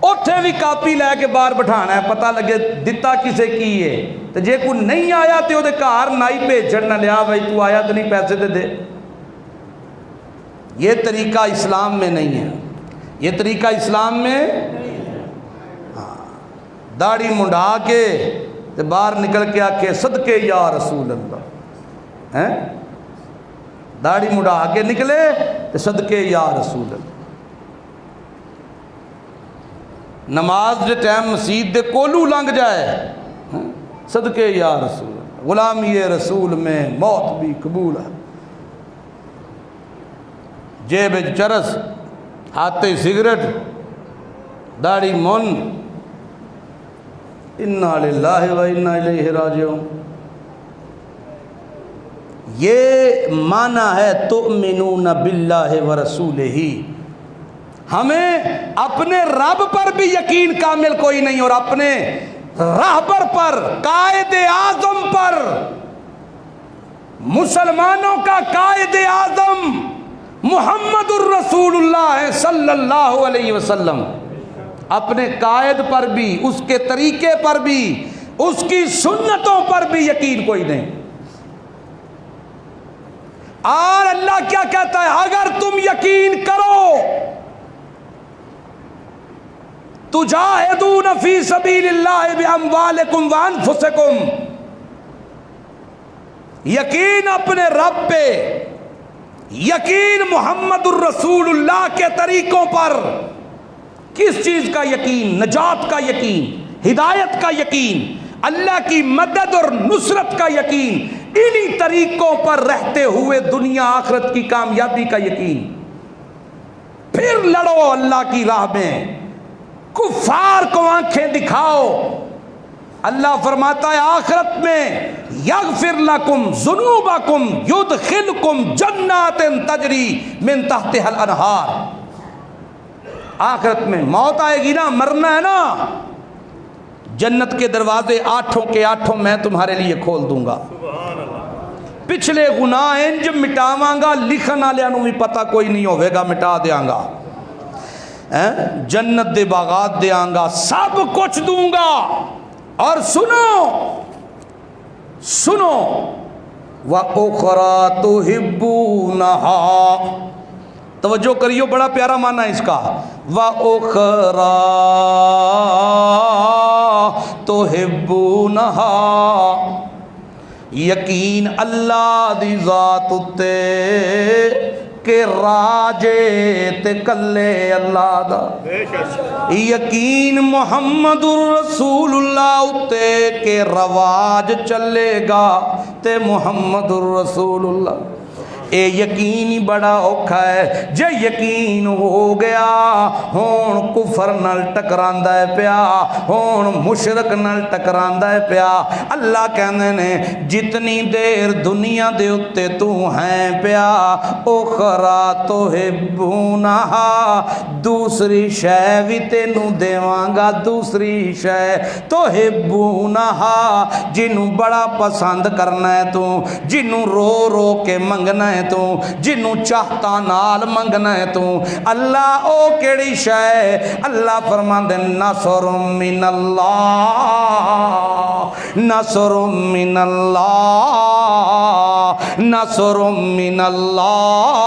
اتھے بھی کاپی لے کے باہر بٹھانا ہے، پتہ لگے دتا کسے کی ہے، تو جے کو نہیں آیا تو وہ کار نائی بھیجن نہ لیا بھائی تو آیا تو نہیں پیسے دے دے، یہ طریقہ اسلام میں نہیں ہے، یہ طریقہ اسلام میں داڑھی منڈا کے باہر نکل کے آکے صدقے یا رسول اللہ ہیں داڑھی مڑا کے نکلے تو صدقے یا رسول اللہ. نماز دے ٹائم مسجد دے کولو لنگ جائے صدقے یا رسول اللہ. غلامی رسول میں موت بھی قبول ہے. جیب چرس، ہاتھے سگریٹ، داڑھی من، انا للہ و انا الیہ راجعون. یہ معنی ہے تؤمنون باللہ ورسولہ. ہمیں اپنے رب پر بھی یقین کامل کوئی نہیں، اور اپنے راہبر پر، قائد اعظم پر، مسلمانوں کا قائد اعظم محمد الرسول اللہ صلی اللہ علیہ وسلم، اپنے قائد پر بھی، اس کے طریقے پر بھی، اس کی سنتوں پر بھی یقین کوئی نہیں. اور اللہ کیا کہتا ہے؟ اگر تم یقین کرو، تجاہدون فی سبیل اللہ باموالکم وانفسکم، یقین اپنے رب پہ، یقین محمد الرسول اللہ کے طریقوں پر. کس چیز کا یقین؟ نجات کا یقین، ہدایت کا یقین، اللہ کی مدد اور نصرت کا یقین. انہی طریقوں پر رہتے ہوئے دنیا آخرت کی کامیابی کا یقین. پھر لڑو اللہ کی راہ میں، کفار کو آنکھیں دکھاؤ. اللہ فرماتا ہے آخرت میں یغفر لکم ذنوبکم یدخلکم جنات تجری من تحتها الانہار. آخرت میں موت آئے گی نا، مرنا ہے نا، جنت کے دروازے 8 کے 8 میں تمہارے لیے کھول دوں گا. پچھلے گناہ انج مٹاواں گا، لکھن والوں نوں بھی پتہ کوئی نہیں ہوئے گا، مٹا دیاں گا. جنت دے باغات دیاں گا، سب کچھ دوں گا. اور سنو سنو وَأُخْرَى تُحِبُّونَهَا، توجہ کریو، بڑا پیارا معنی ہے اس کا. وَأُخْرَى تُحِبُّونَهَا، یقین اللہ دی ذات اتے کہ راجے تے کلے اللہ دا. یقین محمد الرسول اللہ اتے کہ رواج چلے گا تے محمد الرسول اللہ. اے یقین ہی بڑا اوکھا ہے. جے یقین ہو گیا ہون کفر نال ٹکراندا ہے پیا، ہون مشرک نال ٹکراندا ہے پیا. اللہ کہندے نے جتنی دیر دنیا دے اتے تو ہیں پیا، اخرا تحبونہا، دوسری شے وی تینوں دیواں گا، دوسری شے تحبونہا، جنوں بڑا پسند کرنا ہے تو، جنوں رو رو کے منگنا ہے تو، جنوں چاہتا نال منگنا ہے تو. اللہ او کیڑی شے؟ اللہ فرماندے نصر من اللہ، نصر من اللہ، نصر من اللہ.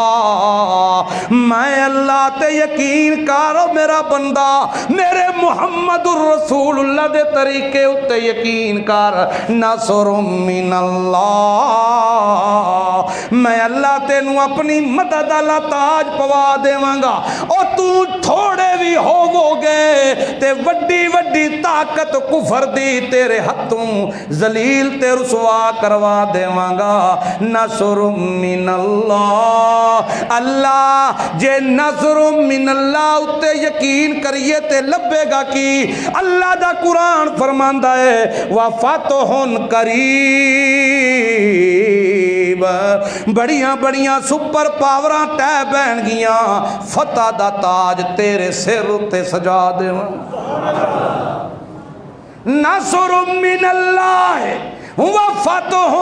میں اللہ تے یقین کارو میرا بندہ، میرے محمد الرسول اللہ دے طریقے اتے یقین کر. نصر من اللہ، میں اللہ تینوں اپنی مدد والا تاج پوا دیواں گا. اور تو تھوڑے بھی ہوو گے تے وڈی وڈی طاقت کفر دی تیرے ہاتھوں ذلیل تے رسوا کروا دیواں گا. نصر من اللہ، اللہ جے نصر من اللہ اتے یقین کریے تے لبے گا کی. اللہ دا قرآن فرماندا ہے وفتح قریب، بڑیاں بڑیاں سپر پاوراں ٹہ بہن گیاں، فتح دا تاج تیرے سر تے سجا دیواں. نصر من اللہ وفتح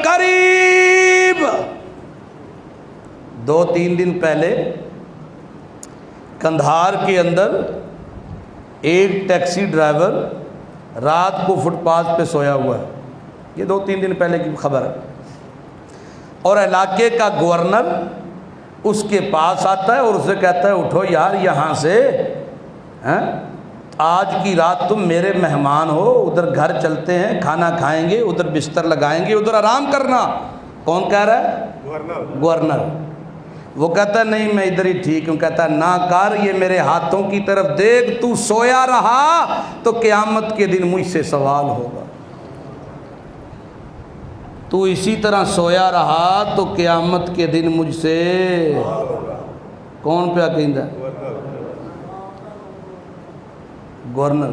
قریب. 2-3 دن پہلے کندھار کے اندر ایک ٹیکسی ڈرائیور رات کو فٹ پاتھ پہ سویا ہوا ہے. یہ 2-3 دن پہلے کی خبر ہے. اور علاقے کا گورنر اس کے پاس آتا ہے اور اسے کہتا ہے اٹھو یار یہاں سے، آج کی رات تم میرے مہمان ہو، ادھر گھر چلتے ہیں، کھانا کھائیں گے، ادھر بستر لگائیں گے، ادھر آرام کرنا. کون کہہ رہا ہے؟ گورنر۔ وہ کہتا ہے نہیں میں ادھر ہی ٹھیک ہوں۔ کہتا ہے نہ کر، یہ میرے ہاتھوں کی طرف دیکھ، تو سویا رہا تو قیامت کے دن مجھ سے سوال ہوگا، تو اسی طرح سویا رہا تو قیامت کے دن مجھ سے کون پہ کہندا؟ گورنر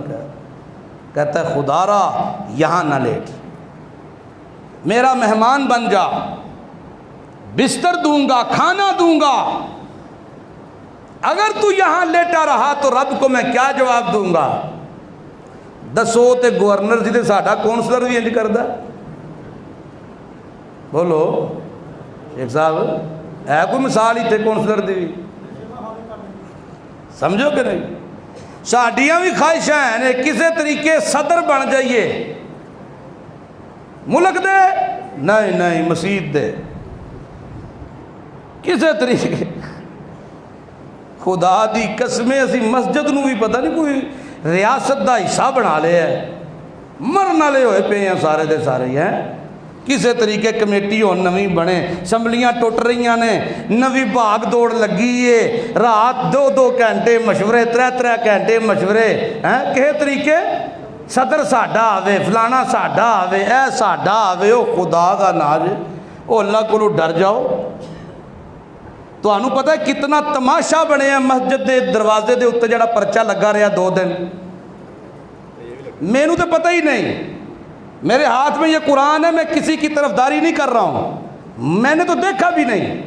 کہتا ہے خدا را یہاں نہ لیٹ، میرا مہمان بن جا، بستر دوں گا، کھانا دوں گا، اگر تو یہاں لیٹا رہا تو رب کو میں کیا جواب دوں گا؟ دسو تے گورنر جی تے ساڈا کونسلر بھی انج کردا؟ بولو شیخ صاحب ہے کوئی مثال ہی تھے کونسلر دی؟ سمجھو کہ نہیں؟ ساڈیاں بھی خواہشاں ہیں کسی طریقے صدر بن جائیے، ملک دے نہیں مسجد دے، کسی طریقے خدا دی قسمیں اسی مسجد نو بھی پتہ نہیں کوئی ریاست دا حصہ بنا لے ہے، مرن والے ہوئے پے ہیں سارے دے سارے ہیں، کسی طریقے کمیٹی ہون نویں بنے، اسمبلیاں ٹوٹ رہی نے، نویں بھاگ دوڑ لگی ہے، رات 2 گھنٹے مشورے، 3 گھنٹے مشورے ہیں، کہے طریقے صدر ساڈا آوے، فلانا ساڈا آوے، اے ساڈا آوے، او خدا دا ناج، او اللہ کو ڈر جاؤ۔ تو انہوں پتہ ہے کتنا تماشا بنے ہیں مسجد دے دروازے دے اتنے جڑا پرچہ لگا رہا 2 دن، مینوں تو پتہ ہی نہیں، میرے ہاتھ میں یہ قرآن ہے، میں کسی کی طرفداری نہیں کر رہا ہوں، میں نے تو دیکھا بھی نہیں،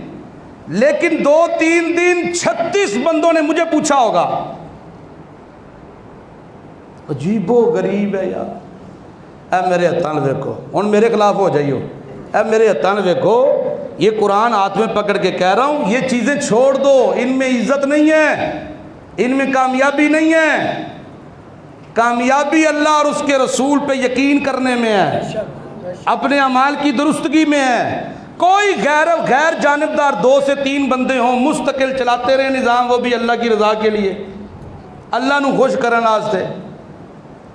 لیکن 2-3 دن 36 بندوں نے مجھے پوچھا ہوگا، عجیب و غریب ہے یار، اے میرے ہتھاں ویکھو، ہن میرے خلاف ہو جائیو، اے میرے ہتھاں ویکھو، یہ قرآن ہاتھ میں پکڑ کے کہہ رہا ہوں، یہ چیزیں چھوڑ دو، ان میں عزت نہیں ہے، ان میں کامیابی نہیں ہے، کامیابی اللہ اور اس کے رسول پہ یقین کرنے میں ہے، اپنے اعمال کی درستگی میں ہے۔ کوئی غیر جانبدار 2 سے 3 بندے ہوں، مستقل چلاتے رہے نظام، وہ بھی اللہ کی رضا کے لیے، اللہ نو خوش کرن واسطے۔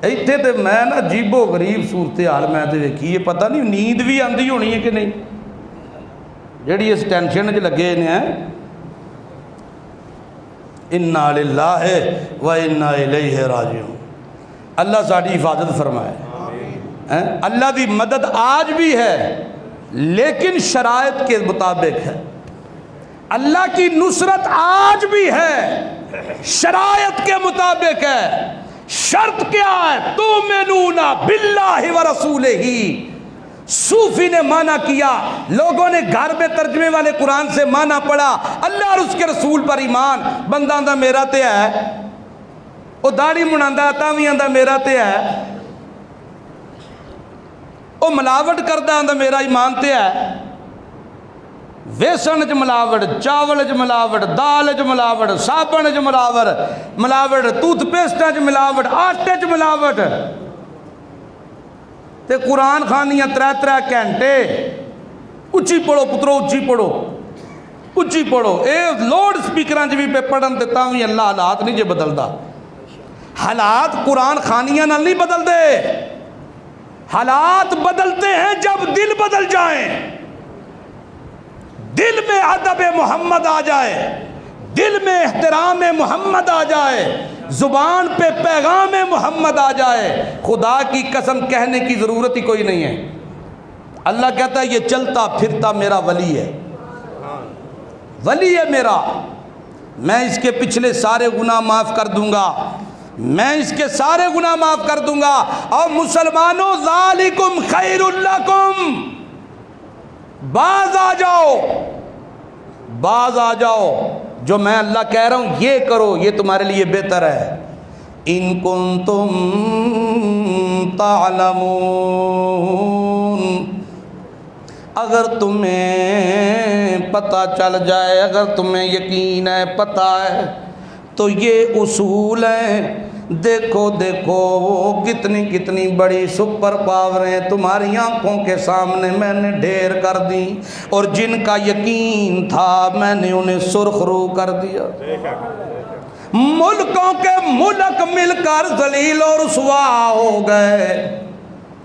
ایتھے تے میں نا عجیب و غریب صورتحال میں تے ویکھی، یہ پتہ نہیں نیند بھی آندی ہونی ہے کہ نہیں، جڑی اس ٹینشن وچ لگے نے ہیں۔ انا للہ و انا الیہ راجعون، اللہ ساری حفاظت فرمائے۔ اللہ دی مدد آج بھی ہے لیکن شرائط کے مطابق ہے، اللہ کی نصرت آج بھی ہے شرائط کے مطابق ہے۔ شرط کیا ہے؟ تؤمنون باللہ ورسولہ، صوفی نے معنی کیا، لوگوں نے گھر میں ترجمے والے قرآن سے معنی پڑھا، اللہ اور اس کے رسول پر ایمان، بندہ آندا میرا تے ہے، وہ داڑھی مناندا تاوی آندا میرا تے ہے، وہ ملاوٹ کردا آندا میرا ایمان تے ہے، ویسن چ ملاوٹ، چاول چ ملاوٹ، دال چ ملاوٹ، صابن چ ملاوٹ، ٹوتھ پیسٹاں چ ملاوٹ، آٹے چ ملاوٹ، تے قرآن خانیاں 3 گھنٹے، اچھی پڑھو پترو، اچھی پڑھو، اچھی پڑھو، اے لوڈ سپیکراں چ بھی پہ پڑھن تے تاوی اللہ حالات نہیں جے بدلدا۔ حالات قرآن خانیاں نال نہیں بدل دے، حالات بدلتے ہیں جب دل بدل جائیں، دل میں ادب محمد آ جائے، دل میں احترام محمد آ جائے، زبان پہ پیغام محمد آ جائے، خدا کی قسم کہنے کی ضرورت ہی کوئی نہیں ہے۔ اللہ کہتا ہے یہ چلتا پھرتا میرا ولی ہے، ولی ہے میرا، میں اس کے پچھلے سارے گناہ معاف کر دوں گا، میں اس کے سارے گناہ معاف کر دوں گا۔ اور مسلمانوں ذالکم خیر لکم، باز آ جاؤ، باز آ جاؤ، جو میں اللہ کہہ رہا ہوں یہ کرو، یہ تمہارے لیے بہتر ہے۔ ان کنتم تعلمون، اگر تمہیں پتہ چل جائے، اگر تمہیں یقین ہے، پتہ ہے، تو یہ اصول ہیں۔ دیکھو دیکھو وہ کتنی بڑی سپر پاوریں تمہاری آنکھوں کے سامنے میں نے ڈھیر کر دی، اور جن کا یقین تھا میں نے انہیں سرخ رو کر دیا۔ ملکوں کے ملک مل کر ذلیل و رسوا ہو گئے،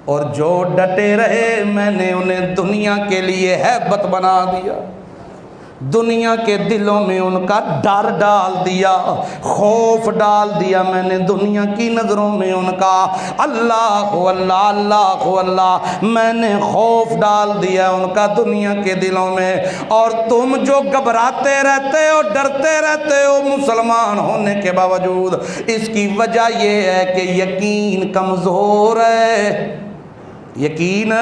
اور جو ڈٹے رہے میں نے انہیں دنیا کے لیے ہیبت بنا دیا، دنیا کے دلوں میں ان کا ڈر ڈال دیا، خوف ڈال دیا میں نے دنیا کی نظروں میں ان کا اللہ اللہ اللہ اللہ میں نے خوف ڈال دیا ان کا دنیا کے دلوں میں۔ اور تم جو گھبراتے رہتے ہو، ڈرتے رہتے ہو مسلمان ہونے کے باوجود، اس کی وجہ یہ ہے کہ یقین کمزور ہے، یقین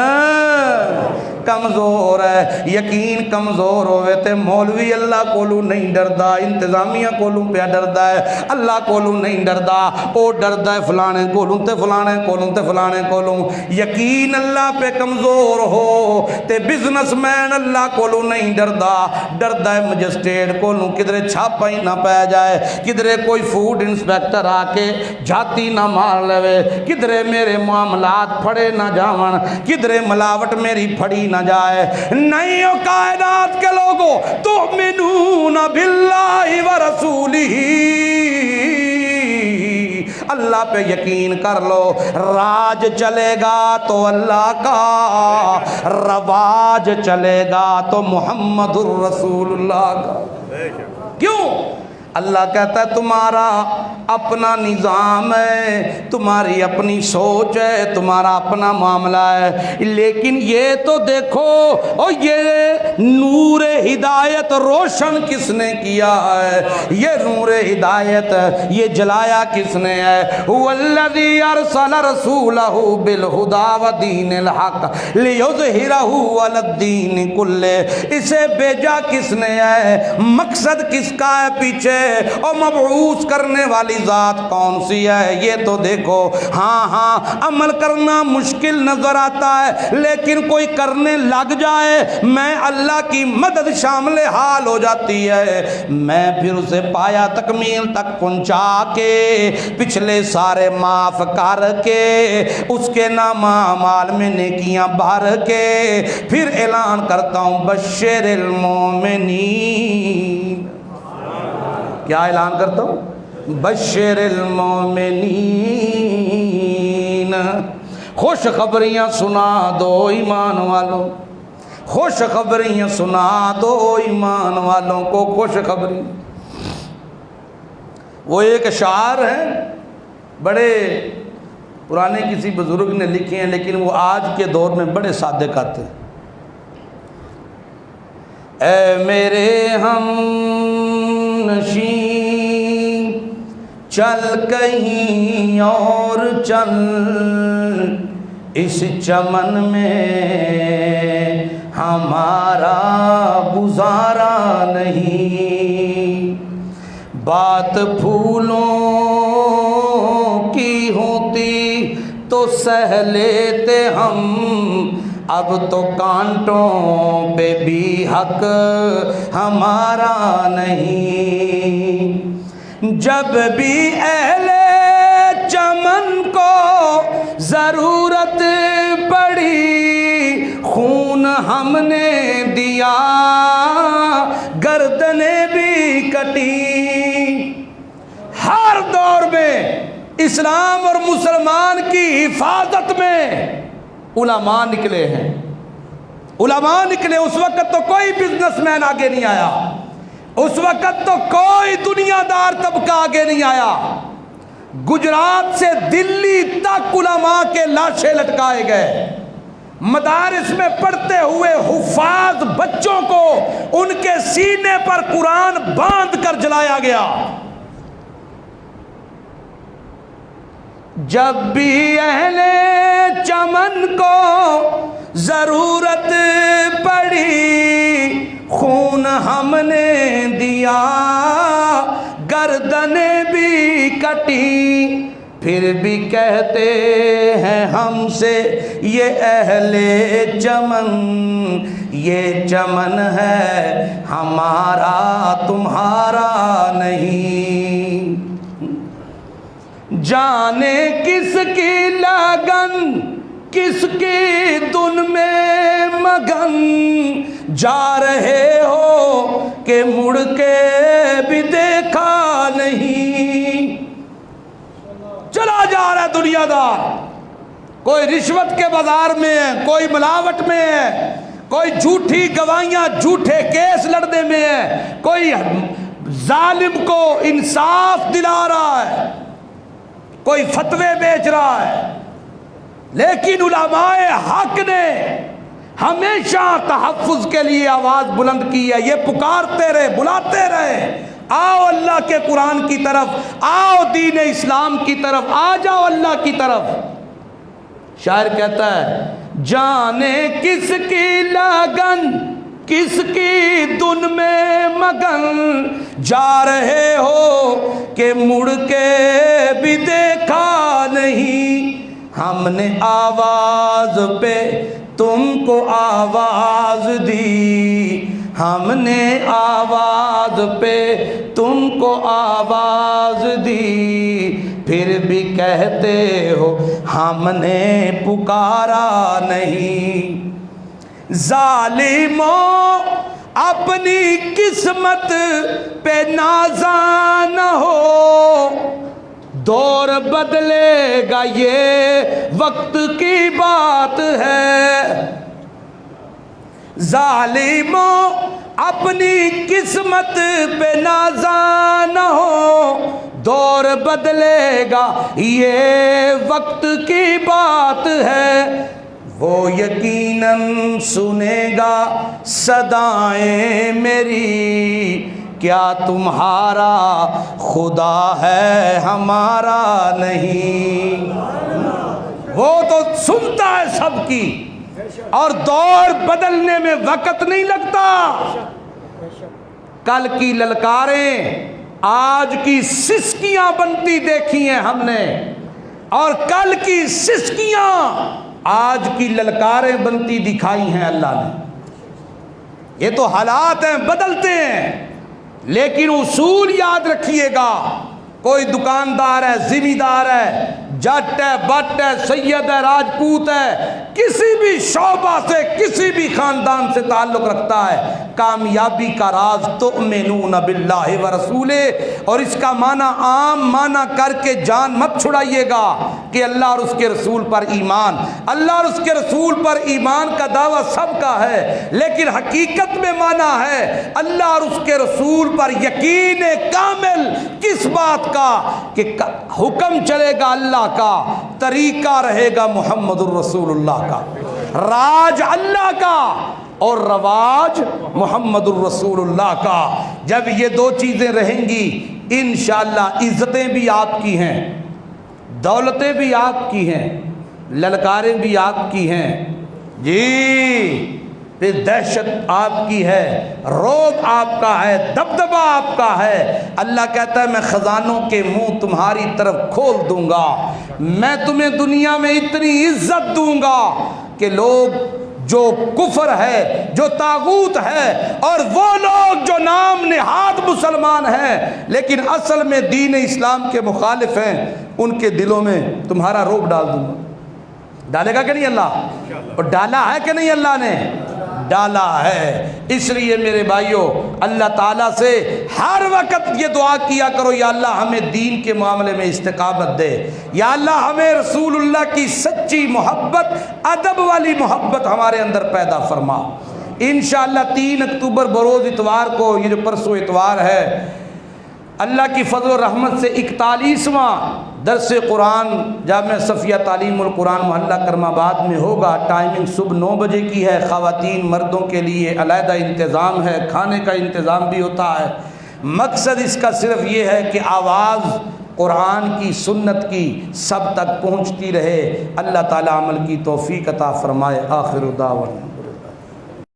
کمزور ہے۔ یقین کمزور ہوئے تے مولوی اللہ کولو نہیں ڈردا، انتظامیہ کولو پہ ڈردا ہے، اللہ کولو نہیں ڈردا، او ڈردا ہے فلانے کولو تے فلانے کولو تے فلانے کولو۔ یقین اللہ پہ کمزور ہو تے بزنس مین اللہ کولو نہیں ڈردا، ڈردا ہے مجسٹریٹ کولو کدھرے چھاپا ہی نہ پہ جائے، کدھرے کوئی فوڈ انسپیکٹر آ کے جاتی نہ مار لے، کدھرے میرے معاملات پھڑے نہ جاون، کدھرے ملاوٹ میری پھڑی نہ جائے۔ نہیں ہو کائنات کے لوگوں، تؤمنون باللہ ورسولہ، اللہ پہ یقین کر لو، راج چلے گا تو اللہ کا، رواج چلے گا تو محمد الرسول اللہ کا۔ کیوں؟ اللہ کہتا ہے تمہارا اپنا نظام ہے، تمہاری اپنی سوچ ہے، تمہارا اپنا معاملہ ہے، لیکن یہ تو دیکھو اور یہ نور ہدایت روشن کس نے کیا ہے، یہ نور ہدایت یہ جلایا کس نے ہے؟ هو الذی ارسل رسولہ بالہدی ودین الحق لیظہرہ علی الدین کلہ، اسے بھیجا کس نے ہے؟ مقصد کس کا ہے پیچھے؟ اور مبعوث کرنے والی ذات کون سی ہے یہ تو دیکھو۔ ہاں ہاں عمل کرنا مشکل نظر آتا ہے، لیکن کوئی کرنے لگ جائے میں اللہ کی مدد شامل حال ہو جاتی ہے، میں پھر اسے پایا تکمیل تک پہنچا کے پچھلے سارے معاف کر کے اس کے نام اعمال میں نیکیاں بھر کے پھر اعلان کرتا ہوں بشر المومنین۔ کیا اعلان کرتا ہوں؟ بشر المومنین، خوش خبریاں سنا دو ایمان والوں، خوش خبریاں سنا دو ایمان والوں کو خوش خبری۔ وہ ایک اشعار ہیں بڑے پرانے کسی بزرگ نے لکھے ہیں، لیکن وہ آج کے دور میں بڑے صادق آتے ہیں۔ اے میرے ہم نشین چل کہیں اور چل، اس چمن میں ہمارا گزارا نہیں، بات پھولوں کی ہوتی تو سہ لیتے ہم، اب تو کانٹوں پہ بھی حق ہمارا نہیں، جب بھی اہل چمن کو ضرورت پڑی خون ہم نے دیا، گردنیں بھی کٹی۔ ہر دور میں اسلام اور مسلمان کی حفاظت میں علماء نکلے ہیں، علماء نکلے۔ اس وقت تو کوئی بزنس مین آگے نہیں آیا، اس وقت تو کوئی دنیا دار طبقہ آگے نہیں آیا۔ گجرات سے دلی تک علماء کے لاشیں لٹکائے گئے، مدارس میں پڑھتے ہوئے حفاظ بچوں کو ان کے سینے پر قرآن باندھ کر جلایا گیا۔ جب بھی اہل چمن کو ضرورت پڑی خون ہم نے دیا، گردنیں بھی کٹی، پھر بھی کہتے ہیں ہم سے یہ اہل چمن، یہ چمن ہے ہمارا تمہارا نہیں۔ جانے کس کی لگن کس کی دن میں مگن، جا رہے ہو کہ مڑ کے بھی دیکھا نہیں۔ چلا جا رہا ہے دنیا دار، کوئی رشوت کے بازار میں ہے، کوئی ملاوٹ میں ہے، کوئی جھوٹی گواہیاں جھوٹے کیس لڑنے میں ہے، کوئی ظالم کو انصاف دلا رہا ہے، کوئی فتوے بیچ رہا ہے، لیکن علماء حق نے ہمیشہ تحفظ کے لیے آواز بلند کی ہے۔ یہ پکارتے رہے، بلاتے رہے، آؤ اللہ کے قرآن کی طرف، آؤ دین اسلام کی طرف، آ جاؤ اللہ کی طرف۔ شاعر کہتا ہے جانے کس کی لگن، کس کی دن میں مگن، جا رہے ہو کہ مڑ کے بھی دیکھا نہیں، ہم نے آواز پہ تم کو آواز دی، ہم نے آواز پہ تم کو آواز دی، پھر بھی کہتے ہو ہم نے پکارا نہیں۔ ظالموں اپنی قسمت پہ نازاں نہ ہو، دور بدلے گا یہ وقت کی بات ہے۔ ظالموں اپنی قسمت پہ نازاں نہ ہو، دور بدلے گا یہ وقت کی بات ہے۔ وہ یقیناً سنے گا صدائیں میری، کیا تمہارا خدا ہے ہمارا نہیں۔ وہ تو سنتا ہے سب کی، اور دور بدلنے میں وقت نہیں لگتا۔ کل کی للکاریں آج کی سسکیاں بنتی دیکھی ہیں ہم نے، اور کل کی سسکیاں آج کی للکاریں بنتی دکھائی ہیں اللہ نے۔ یہ تو حالات ہیں، بدلتے ہیں، لیکن اصول یاد رکھیے گا۔ کوئی دکاندار ہے، زمیندار ہے، جٹ ہے، بٹ ہے، سید ہے، راجپوت ہے، کسی بھی شعبہ سے، کسی بھی خاندان سے تعلق رکھتا ہے، کامیابی کا راز تؤمنون باللہ ورسولہ، اور اس کا معنی عام معنی کر کے جان مت چھڑائیے گا کہ اللہ اور اس کے رسول پر ایمان۔ اللہ اور اس کے رسول پر ایمان کا دعویٰ سب کا ہے، لیکن حقیقت میں معنی ہے اللہ اور اس کے رسول پر یقین کامل۔ کس بات کا؟ کہ حکم چلے گا اللہ کا، طریقہ رہے گا محمد الرسول اللہ کا، راج اللہ کا اور رواج محمد الرسول اللہ کا۔ جب یہ دو چیزیں رہیں گی انشاءاللہ عزتیں بھی آپ کی ہیں، دولتیں بھی آپ کی ہیں، للکاریں بھی آپ کی ہیں جی، پھر دہشت آپ کی ہے، رعب آپ کا ہے، دبدبہ آپ کا ہے۔ اللہ کہتا ہے میں خزانوں کے منہ تمہاری طرف کھول دوں گا، میں تمہیں دنیا میں اتنی عزت دوں گا کہ لوگ جو کفر ہے، جو طاغوت ہے، اور وہ لوگ جو نام نہاد مسلمان ہیں لیکن اصل میں دین اسلام کے مخالف ہیں، ان کے دلوں میں تمہارا رعب ڈال دوں گا۔ ڈالے گا کہ نہیں اللہ؟ اور ڈالا ہے کہ نہیں اللہ نے؟ ڈالا ہے۔ اس لیے میرے بھائیوں اللہ تعالیٰ سے ہر وقت یہ دعا کیا کرو، یا اللہ ہمیں دین کے معاملے میں استقامت دے، یا اللہ ہمیں رسول اللہ کی سچی محبت، ادب والی محبت ہمارے اندر پیدا فرما۔ انشاءاللہ 3 اکتوبر بروز اتوار کو، یہ جو پرسوں اتوار ہے، اللہ کی فضل و رحمت سے 41واں درس قرآن جامعہ صفیہ تعلیم القرآن محلہ کرم آباد میں ہوگا۔ ٹائمنگ صبح 9 بجے کی ہے۔ خواتین مردوں کے لیے علیحدہ انتظام ہے، کھانے کا انتظام بھی ہوتا ہے۔ مقصد اس کا صرف یہ ہے کہ آواز قرآن کی، سنت کی سب تک پہنچتی رہے۔ اللہ تعالی عمل کی توفیق عطا فرمائے۔ آخر دعوانا